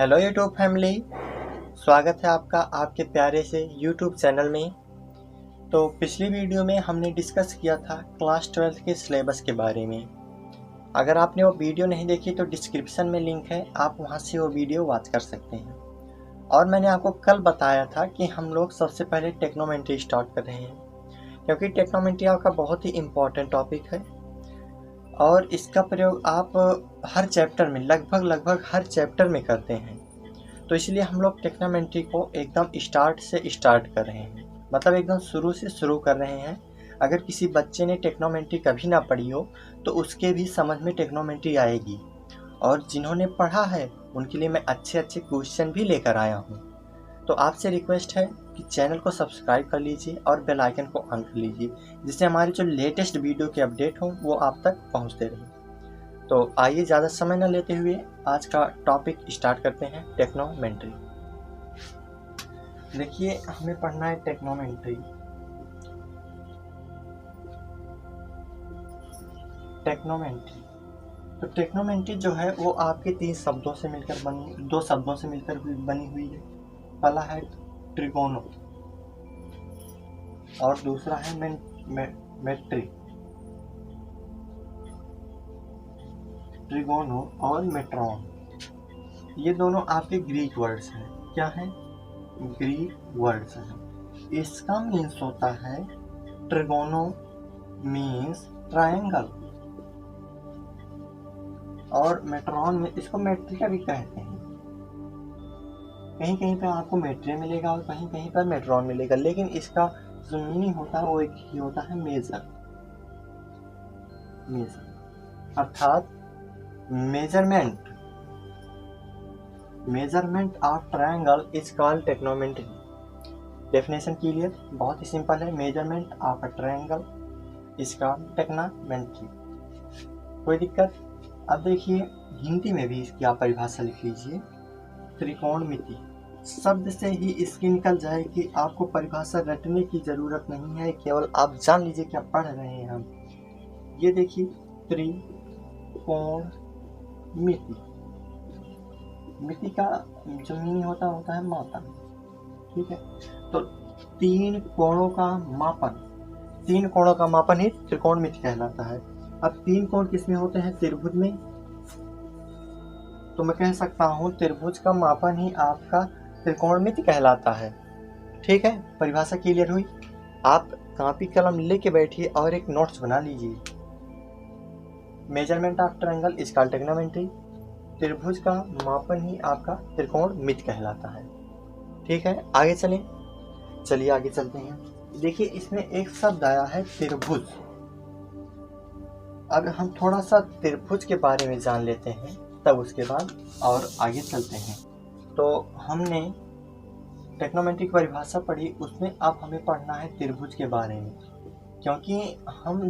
Hello YouTube family, स्वागत है आपका आपके प्यारे से यूट्यूब चैनल में। तो पिछली वीडियो में हमने डिस्कस किया था क्लास 12 के सिलेबस के बारे में। अगर आपने वो वीडियो नहीं देखी तो डिस्क्रिप्शन में लिंक है, आप वहां से वो वीडियो वॉच कर सकते हैं। और मैंने आपको कल बताया था कि हम लोग सबसे पहले टेक्नोमेंट्री स्टार्ट कर रहे हैं, क्योंकि टेक्नोमेंट्री आपका बहुत ही इम्पॉर्टेंट टॉपिक है और इसका प्रयोग आप हर चैप्टर में लगभग हर चैप्टर में करते हैं। तो इसलिए हम लोग टेक्नोमेंट्री को एकदम स्टार्ट से स्टार्ट कर रहे हैं, मतलब एकदम शुरू से शुरू कर रहे हैं। अगर किसी बच्चे ने टेक्नोमेंट्री कभी ना पढ़ी हो तो उसके भी समझ में टेक्नोमेंट्री आएगी, और जिन्होंने पढ़ा है उनके लिए मैं अच्छे अच्छे क्वेश्चन भी लेकर आया हूँ। तो आपसे रिक्वेस्ट है कि चैनल को सब्सक्राइब कर लीजिए और बेल आइकन को ऑन कर लीजिए, जिससे हमारी जो लेटेस्ट वीडियो के अपडेट हो वो आप तक पहुँचते रहे। तो आइए ज़्यादा समय न लेते हुए आज का टॉपिक स्टार्ट करते हैं, टेक्नोमेंट्री। देखिए, हमें पढ़ना है टेक्नोमेंट्री। तो टेक्नोमेंट्री जो है वो आपके दो शब्दों से मिलकर बनी हुई है। पहला है ट्रिगोनो और दूसरा है मेट्री। ट्रिगोनो और मेट्रॉन, ये दोनों आपके ग्रीक वर्ड्स हैं। क्या है? ग्रीक वर्ड्स हैं। इसका मीन्स होता है, ट्रिगोनो मीन्स ट्रायंगल, और मेट्रॉन में इसको मेट्रिका भी कहते हैं। कहीं कहीं पर आपको मेट्री मिलेगा और कहीं कहीं पर मेट्रॉन मिलेगा, लेकिन इसका जो मीनिंग होता है वो एक ही होता है, मेजर। अर्थात measurement of triangle is called trigonometry. Definition clear, बहुत ही सिंपल है। Measurement of a triangle is called trigonometry. कोई दिक्कत? अब देखिए, हिंदी में भी इसकी आप परिभाषा लिख लीजिए। त्रिकोणमिति शब्द से ही इसकी निकल जाए कि आपको परिभाषा रटने की जरूरत नहीं है, केवल आप जान लीजिए क्या पढ़ रहे हैं हम। ये देखिए, त्रिकोणमिति, मिति का जो मीनिंग होता है मापन। ठीक है, तो तीन कोणों का मापन ही त्रिकोणमिति कहलाता है। अब तीन कोण किसमें होते हैं? त्रिभुज में। तो मैं कह सकता हूँ त्रिभुज का मापन ही आपका त्रिकोणमिति कहलाता है। ठीक है, परिभाषा क्लियर हुई। आप कॉपी कलम लेके बैठिए और एक नोट्स बना लीजिए। Measurement of triangle is called trigonometry. त्रिभुज का मापन ही आपका त्रिकोणमिति कहलाता है। ठीक है, आगे चलिए आगे चलते हैं। देखिए, इसमें एक शब्द आया है त्रिभुज। अब हम थोड़ा सा त्रिभुज के बारे में जान लेते हैं, तब उसके बाद और आगे चलते हैं। तो हमने टेक्नोमेंट्री की परिभाषा पढ़ी, उसमें अब हमें पढ़ना है त्रिभुज के बारे में, क्योंकि हम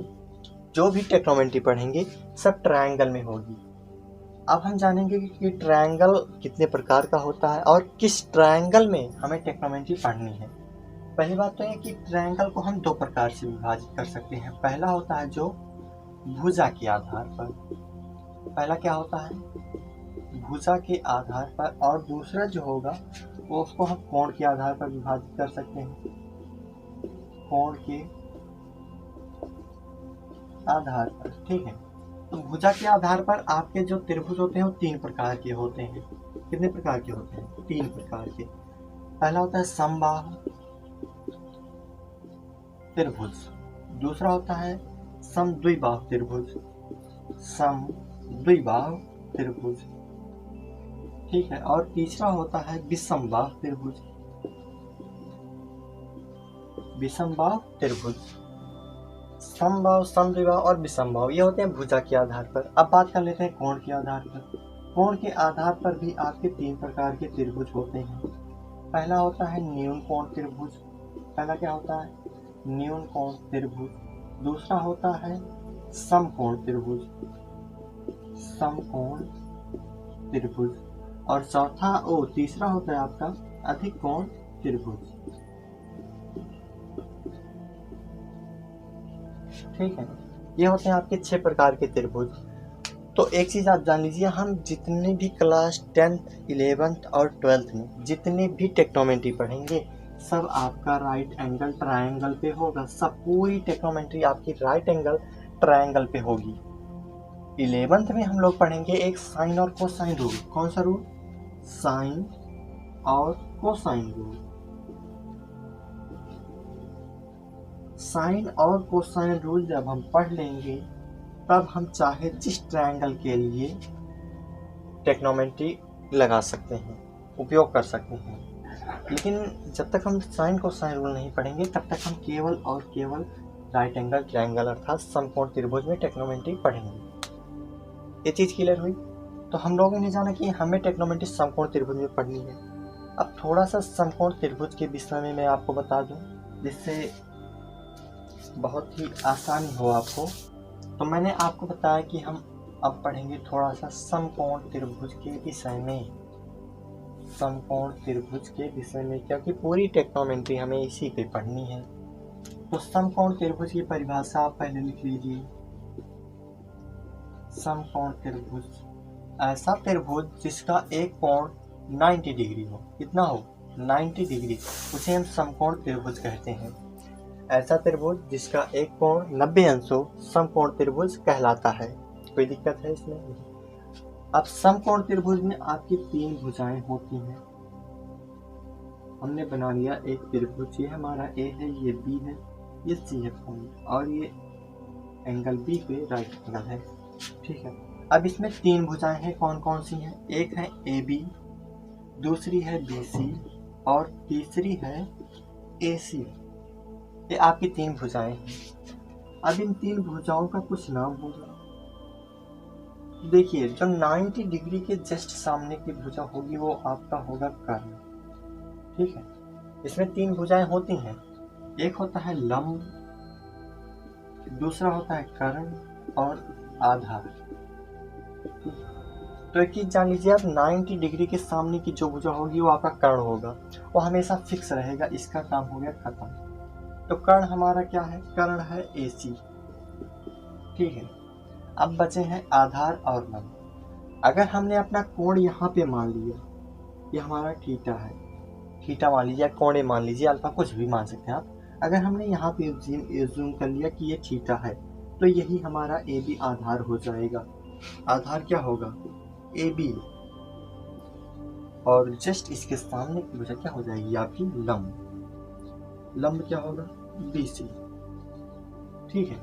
जो भी टेक्नोमेंट्री पढ़ेंगे सब ट्रायंगल में होगी। अब हम जानेंगे कि ट्रायंगल कितने प्रकार का होता है और किस ट्रायंगल में हमें टेक्नोमेंट्री पढ़नी है। पहली बात तो है कि ट्रायंगल को हम दो प्रकार से विभाजित कर सकते हैं। पहला होता है जो भुजा के आधार पर, पहला क्या होता है? भुजा के आधार पर। और दूसरा जो होगा वो उसको हम कोण के आधार पर विभाजित कर सकते हैं। कोण के आधार पर, ठीक है। तो भुजा के आधार पर आपके जो त्रिभुज होते हैं वो तीन प्रकार के होते हैं। कितने प्रकार के होते हैं? तीन प्रकार के। पहला होता है समबाहु त्रिभुज, दूसरा होता है समद्विबाहु त्रिभुज, ठीक है, और तीसरा होता है विषमबाहु त्रिभुज। समबाहु, समद्विबाहु और विषमबाहु, ये होते हैं भुजा के आधार पर। अब बात कर लेते हैं कोण के आधार पर। कोण के आधार पर भी आपके तीन प्रकार के त्रिभुज होते हैं। पहला होता है न्यून कोण त्रिभुज। पहला क्या होता है? न्यून कोण त्रिभुज। दूसरा होता है समकोण त्रिभुज, और तीसरा होता है आपका अधिक कोण त्रिभुज। ठीक है, ये होते हैं आपके 6 प्रकार के त्रिभुज। तो एक चीज़ आप जान लीजिए, हम जितने भी क्लास 10th 11th और 12th में जितने भी टेक्नोमेट्री पढ़ेंगे सब आपका राइट एंगल ट्रायंगल पे होगा। सब पूरी टेक्नोमेट्री आपकी राइट एंगल ट्रायंगल पे होगी। 11th में हम लोग पढ़ेंगे एक साइन और कोसाइन रूल। कौन सा रूल? साइन और कोसाइन रूल। साइन और कोसाइन रूल जब हम पढ़ लेंगे तब हम चाहे जिस ट्रायंगल के लिए टेक्नोमेट्री लगा सकते हैं, उपयोग कर सकते हैं। लेकिन जब तक हम साइन कोसाइन रूल नहीं पढ़ेंगे तब तक हम केवल और केवल राइट एंगल ट्रायंगल अर्थात समकोण त्रिभुज में टेक्नोमेट्री पढ़ेंगे। ये चीज़ क्लियर हुई? तो हम लोगों ने जाना कि हमें टेक्नोमेट्री समकोण त्रिभुज में पढ़नी है। अब थोड़ा सा समकोण त्रिभुज के विषय में मैं आपको बता दूं जिससे बहुत ही आसानी हो आपको। तो मैंने आपको बताया कि हम अब पढ़ेंगे थोड़ा सा समकोण त्रिभुज के विषय में। समकोण त्रिभुज के विषय में, क्योंकि पूरी टेक्नोमेट्री हमें इसी पे पढ़नी है। तो समकोण त्रिभुज की परिभाषा आप पहले लिख लीजिए। समकोण त्रिभुज ऐसा त्रिभुज जिसका एक कोण 90 डिग्री हो। कितना हो? 90 डिग्री, उसे हम समकोण त्रिभुज कहते हैं। ऐसा त्रिभुज जिसका एक कोण 90 अंश हो समकोण त्रिभुज कहलाता है। कोई दिक्कत है इसमें? अब समकोण त्रिभुज में आपकी 3 भुजाएं होती हैं। हमने बना लिया एक त्रिभुज, ये हमारा ए है, ये बी है, ये सी है पॉइंट, और ये एंगल बी पे राइट एंगल है। ठीक है। अब इसमें 3 भुजाएं हैं। कौन कौन सी हैं? एक है ए बी, दूसरी है बी सी और तीसरी है ए सी। ये आपकी 3 भुजाएं हैं। अब इन 3 भुजाओं का कुछ नाम होगा। देखिए, जो 90 डिग्री के जस्ट सामने की भुजा होगी वो आपका होगा कर्ण। ठीक है। इसमें 3 भुजाएं होती हैं। एक होता है लंब, दूसरा होता है कर्ण और आधार। तो एक चीज जान लीजिए आप, 90 डिग्री के सामने की जो भुजा होगी वो आपका कर्ण होगा, वो हमेशा फिक्स रहेगा। इसका काम हो गया खत्म। तो कर्ण हमारा क्या है? कर्ण है AC। ठीक है। अब बचे हैं आधार और लंब। अगर हमने अपना कोण यहाँ पे मान लिया, ये हमारा थीटा है, थीटा मान लीजिए, कोण मान लीजिए, अल्फा कुछ भी मान सकते हैं आप। अगर हमने यहाँ पे जूम कर लिया कि ये थीटा है तो यही हमारा AB आधार हो जाएगा। आधार क्या होगा? AB। और जस्ट इसके सामने की भुजा क्या हो जाएगी? आपकी लंब। लंब क्या होगा? BC। ठीक है।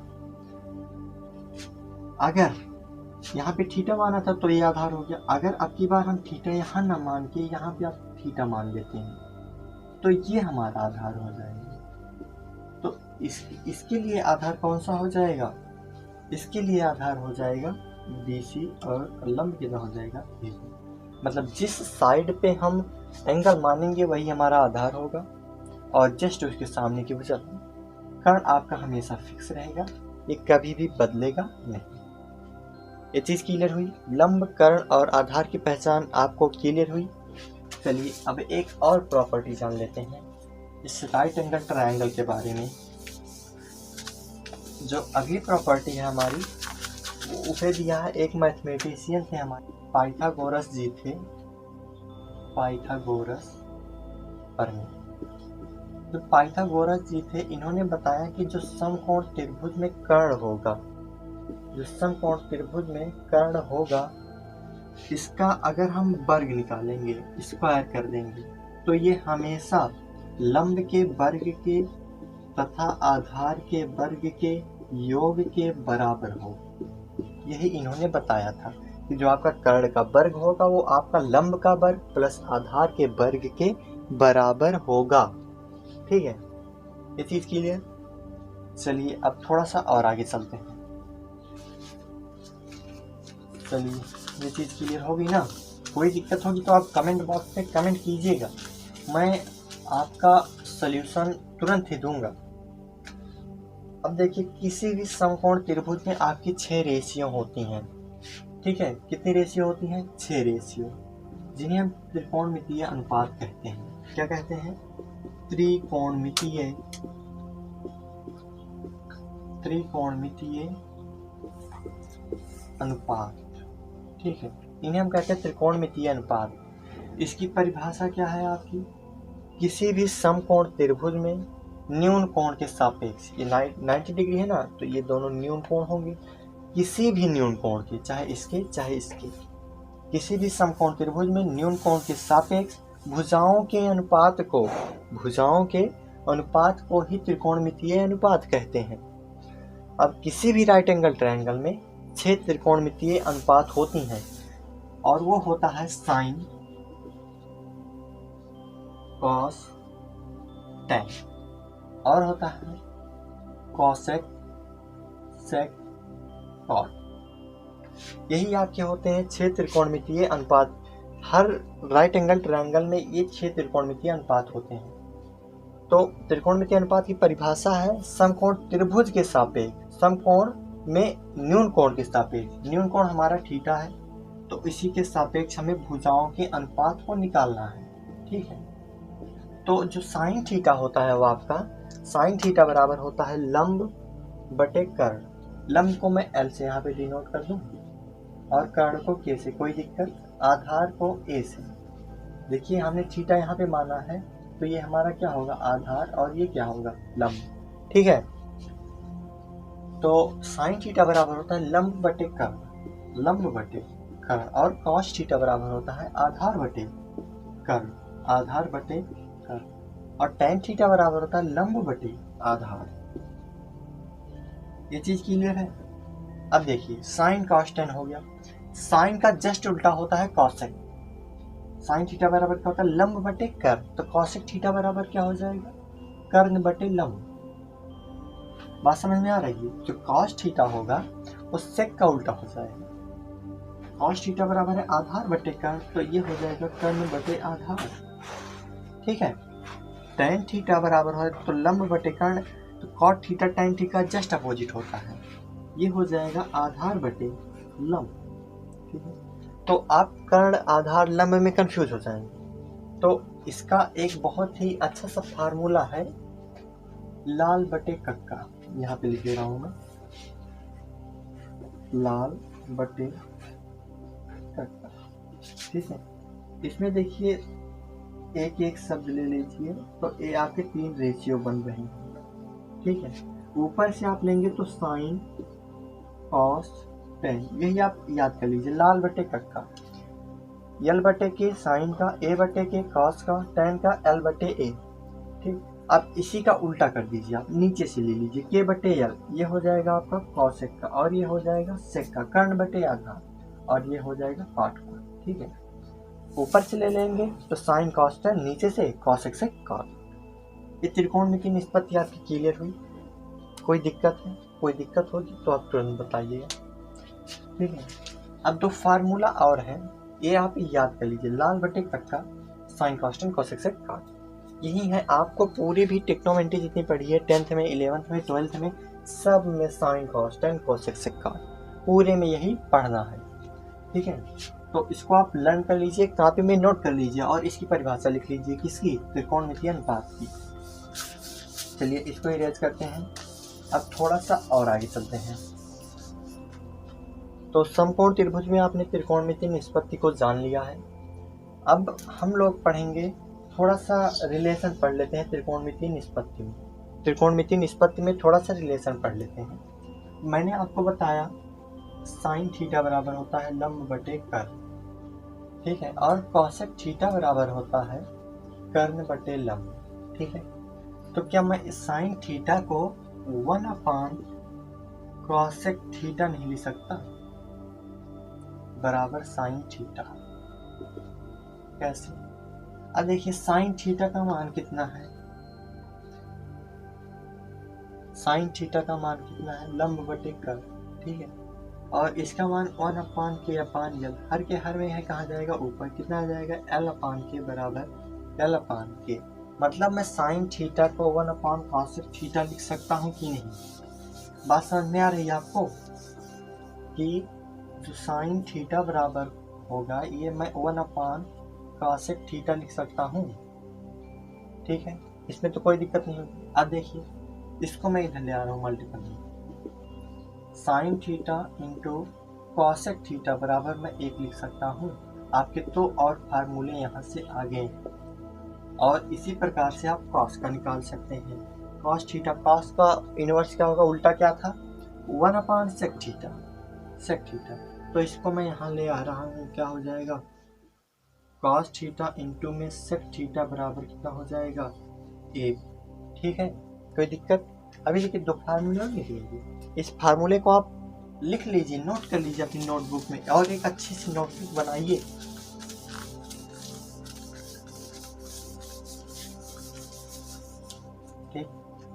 अगर यहाँ पे थीटा माना था तो ये आधार हो गया। अगर अब की बार हम थीटा यहाँ ना मान के यहाँ पे आप थीटा मान लेते हैं तो ये हमारा आधार हो जाएगा। तो इसके लिए आधार कौन सा हो जाएगा? इसके लिए आधार हो जाएगा BC और लंब कितना हो जाएगा? BC। मतलब जिस साइड पे हम एंगल मानेंगे वही हमारा आधार होगा और जस्ट उसके सामने की भुजा। कर्ण आपका हमेशा फिक्स रहेगा, ये कभी भी बदलेगा नहीं। ये चीज क्लियर हुई? लंब, कर्ण और आधार की पहचान आपको क्लियर हुई? चलिए अब एक और प्रॉपर्टी जान लेते हैं इस राइट एंगल ट्रायंगल के बारे में। जो अगली प्रॉपर्टी है हमारी, वो उसे दिया है एक मैथमेटिशियन थे हमारे, पाइथागोरस जी थे। पाइथागोरस जो पाइथागोरस जी थे, इन्होंने बताया कि जो समकोण त्रिभुज में कर्ण होगा, जो समकोण त्रिभुज में कर्ण होगा, इसका अगर हम वर्ग निकालेंगे, स्क्वायर कर देंगे, तो ये हमेशा लंब के वर्ग के तथा आधार के वर्ग के योग के बराबर हो। यही इन्होंने बताया था कि जो आपका कर्ण का वर्ग होगा वो आपका लंब का वर्ग प्लस आधार के वर्ग के बराबर होगा। ठीक है, ये चीज क्लियर? चलिए अब थोड़ा सा और आगे चलते हैं। चलिए, ये चीज क्लियर होगी ना? कोई दिक्कत होगी तो आप कमेंट बॉक्स में कमेंट कीजिएगा, मैं आपका सल्यूशन तुरंत ही दूंगा। अब देखिए, किसी भी समकोण त्रिभुज में आपकी 6 रेशियो होती हैं। ठीक है, कितनी रेशियो होती हैं? 6 रेशियो, जिन्हें हम त्रिकोणमितीय अनुपात कहते हैं। क्या कहते हैं? त्रिकोणमितीय अनुपात। ठीक है, इन्हें हम कहते हैं त्रिकोणमितीय अनुपात। इसकी परिभाषा क्या है आपकी, किसी भी समकोण त्रिभुज में न्यून कोण के सापेक्ष, ये 90 डिग्री है ना, तो ये दोनों न्यून कोण होंगे, किसी भी न्यून कोण के, चाहे इसके चाहे इसके, किसी भी समकोण त्रिभुज में न्यून कोण के सापेक्ष भुजाओं के अनुपात को ही त्रिकोणमितीय अनुपात कहते हैं। अब किसी भी राइट एंगल ट्रायंगल में 6 त्रिकोणमितीय अनुपात होती हैं, और वो होता है साइन, कॉस, टैन, और होता है कॉसेक, सेक, कॉट। यही आपके होते हैं 6 त्रिकोणमितीय अनुपात। हर राइट एंगल ट्रायंगल में ये 6 त्रिकोणमितीय अनुपात होते हैं। तो त्रिकोणमितीय अनुपात की परिभाषा है समकोण त्रिभुज के सापेक्ष, समकोण में न्यून कोण के सापेक्ष, न्यून कोण हमारा थीटा है, तो इसी के सापेक्ष हमें भुजाओं के अनुपात को निकालना है। ठीक है, तो जो साइन थीटा होता है वो आपका साइन थीटा बराबर होता है लंब बटे कर्ण। लंब को मैं एल से यहाँ पे डिनोट कर दूं, और कर्ण को के से, कोई दिक्कत, आधार को ए से। देखिए हमने थीटा यहाँ पे माना है, तो ये हमारा क्या होगा, आधार, और ये क्या होगा, लंब। ठीक है, तो साइन थीटा बराबर होता है लंब बटे कर्ण, लंब बटे कर्ण, और कॉस थीटा बराबर होता है आधार बटे कर्ण, आधार बटे कर्ण, और टैन थीटा बराबर होता है लंब बटे आधार। ये चीज क्लियर है। अब देखिए साइन कॉस टैन हो गया, साइन का जस्ट उल्टा होता है कॉसेक। साइन थीटा बराबर क्या होता है, लंब बटे कर्ण, तो कॉसेक थीटा बराबर क्या हो जाएगा, कर्ण बटे लंब। बात समझ में आ रही है। जो कॉस थीटा होगा वो सेक का उल्टा हो जाएगा। कॉस थीटा बराबर है आधार बटे कर्ण, तो ये हो जाएगा कर्ण बटे आधार। ठीक है, टैन थीटा बराबर है तो लंब बटे कर्ण, तो cot theta tan theta just opposite होता है, ये हो जाएगा आधार बटे लंब। ठीक है, तो आप कर्ण आधार लंब में कंफ्यूज हो जाएंगे। तो इसका एक बहुत ही अच्छा सा फार्मूला है, लाल बटे कक्का, यहाँ पे लिख दे रहा हूं मैं, लाल बटे कक्का। ठीक है, इसमें देखिए एक एक शब्द ले लीजिए, तो ये आपके 3 रेशियो बन रहे हैं। ठीक है, ऊपर से आप लेंगे तो साइन, कॉस, टैन, यही आप याद कर लीजिए, लाल बटे कक्का, यल बटे के साइन का, ए बटे के कॉस का, टैन का, एल बटे ए। ठीक, अब इसी का उल्टा कर दीजिए, आप नीचे से ले लीजिए के बटे यल, ये हो जाएगा आपका कॉसेक का, और ये हो जाएगा सेक का, कर्ण बटे आधार, और ये हो जाएगा कॉट का। ठीक है, ऊपर से ले लेंगे तो साइन कॉस टैन, नीचे से कॉसेक से कॉट। ये त्रिकोणमितीय निष्पत्ति आपकी क्लियर हुई। कोई दिक्कत है, कोई दिक्कत होगी तो आप तुरंत बताइएगा। ठीक है, अब 2 फार्मूला और है, ये आप याद कर लीजिए, लाल बटे कक्का, साइन कॉस टैन, कॉसेक से कॉट। यही है, आपको पूरी भी ट्रिग्नोमेट्री जितनी पढ़ी है 10th में, 11th में, 12th में, सब में sine cos tan cosec sec cot, पूरे में यही पढ़ना है। ठीक है, तो इसको आप लर्न कर लीजिए, कॉपी में नोट कर लीजिए, और इसकी परिभाषा लिख लीजिए, किसकी, त्रिकोणमितीय अनुपात की। चलिए इसको इरेज करते हैं। अब थोड़ा सा और आगे चलते हैं। तो समकोण त्रिभुज में आपने त्रिकोणमितीय निष्पत्ति को जान लिया है। अब हम लोग पढ़ेंगे, थोड़ा सा रिलेशन पढ़ लेते हैं त्रिकोणमितीय निष्पत्ति में। त्रिकोणमितीय निष्पत्ति में थोड़ा सा रिलेशन पढ़ लेते हैं। मैंने आपको बताया साइन थीटा बराबर होता है लंब बटे कर्ण। ठीक है, और कॉसेक थीटा बराबर होता है कर्ण बटे लंब। ठीक है, तो क्या मैं इस साइन थीटा को 1 कॉसेक थीटा नहीं लिख सकता, बराबर साइन थीटा? कैसे? अब देखिए साइन थीटा का मान कितना है, साइन थीटा का मान कितना है, लंब बटे कर्ण। ठीक है, और इसका मान 1/k/l, हर के हर में है, कहाँ जाएगा, ऊपर, कितना आ जाएगा, l/k बराबर l/k। मतलब मैं साइन थीटा को 1/cos थीटा लिख सकता हूँ कि नहीं? बात समझ में आ रही है आपको कि जो साइन थीटा बराबर होगा, ये मैं 1/cos थीटा लिख सकता हूँ। ठीक है, इसमें तो कोई दिक्कत नहीं होगी। अब देखिए इसको मैं इधर ले आ रहा हूँ मल्टीपल में, sine theta into cosec theta बराबर मैं 1 लिख सकता हूँ। आपके 2 और फार्मूले यहाँ से आ गए और इसी प्रकार से आप कॉस का निकाल सकते हैं। कॉस थीटा, कॉस का इनवर्स क्या होगा, उल्टा क्या था, 1/sec थीटा, सेक थीटा। तो इसको मैं यहाँ ले आ रहा हूँ, क्या हो जाएगा, कॉस थीटा इंटू में सेक थीटा बराबर कितना हो जाएगा, 1। ठीक है, कोई दिक्कत। अभी देखिए 2 फार्मूले लिख लीजिए, इस फार्मूले को आप लिख लीजिए, नोट कर लीजिए अपनी नोटबुक में और एक अच्छी सी नोटबुक बनाइए। ठीक,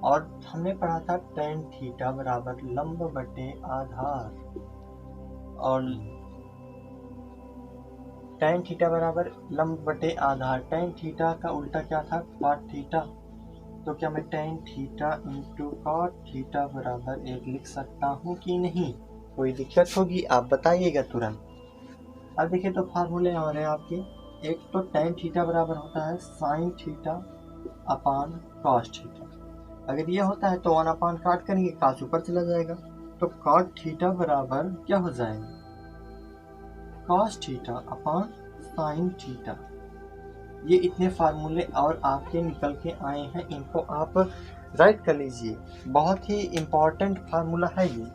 और हमने पढ़ा था tan थीटा बराबर लंब बटे आधार, और tan थीटा बराबर लंब बटे आधार। tan थीटा का उल्टा क्या था, cot थीटा। तो क्या मैं tan theta into cot theta बराबर 1 लिख सकता हूँ कि नहीं, कोई दिक्कत होगी आप बताइएगा तुरंत। अब देखिए 2 फार्मूले और हैं आपके, एक तो tan थीटा बराबर होता है sin theta upon cos theta. अगर ये होता है तो 1 काट करेंगे, cos ऊपर चला जाएगा, तो cot थीटा बराबर क्या हो जाएगा, cos theta upon sin theta. ये इतने फार्मूले और आपके निकल के आए हैं, इनको आप राइट कर लीजिए। बहुत ही इम्पोर्टेंट फार्मूला है ये,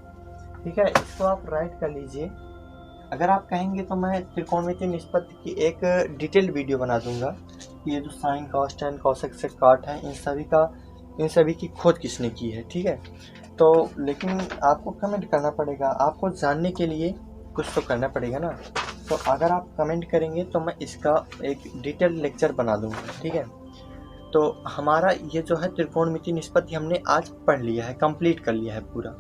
ठीक है, इसको आप राइट कर लीजिए। अगर आप कहेंगे तो मैं त्रिकोणमितीय निष्पत्ति की एक डिटेल्ड वीडियो बना दूंगा कि ये जो sine cos tan cosec sec cot है, इन सभी की खोज किसने की है। ठीक है, तो लेकिन आपको कमेंट करना पड़ेगा, आपको जानने के लिए कुछ तो करना पड़ेगा ना। तो अगर आप कमेंट करेंगे तो मैं इसका एक डिटेल लेक्चर बना दूंगा। ठीक है, तो हमारा ये जो है त्रिकोणमितीय निष्पत्ति हमने आज पढ़ लिया है, कंप्लीट कर लिया है पूरा।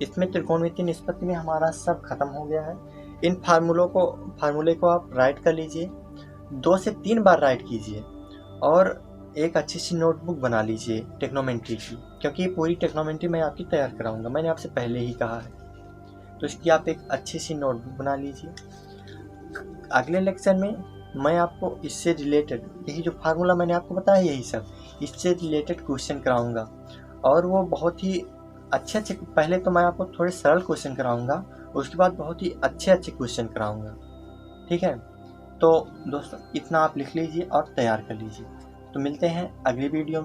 इसमें त्रिकोणमितीय निष्पत्ति में हमारा सब खत्म हो गया है। इन फार्मूले को आप राइट कर लीजिए, 2 से 3 बार राइट कीजिए और एक अच्छी सी नोटबुक बना लीजिए टेक्नोमेंट्री की, क्योंकि ये पूरी टेक्नोमेंट्री मैं आपकी तैयार कराऊंगा, मैंने आपसे पहले ही कहा है। तो इसकी आप एक अच्छी सी नोटबुक बना लीजिए। अगले लेक्चर में मैं आपको इससे रिलेटेड, यही जो फार्मूला मैंने आपको बताया, यही सब इससे रिलेटेड क्वेश्चन कराऊंगा, और वो बहुत ही अच्छे, पहले तो मैं आपको थोड़े सरल क्वेश्चन कराऊंगा, उसके बाद बहुत ही अच्छे क्वेश्चन कराऊंगा। ठीक है, तो दोस्तों इतना आप लिख लीजिए और तैयार कर लीजिए। तो मिलते हैं अगली वीडियो में।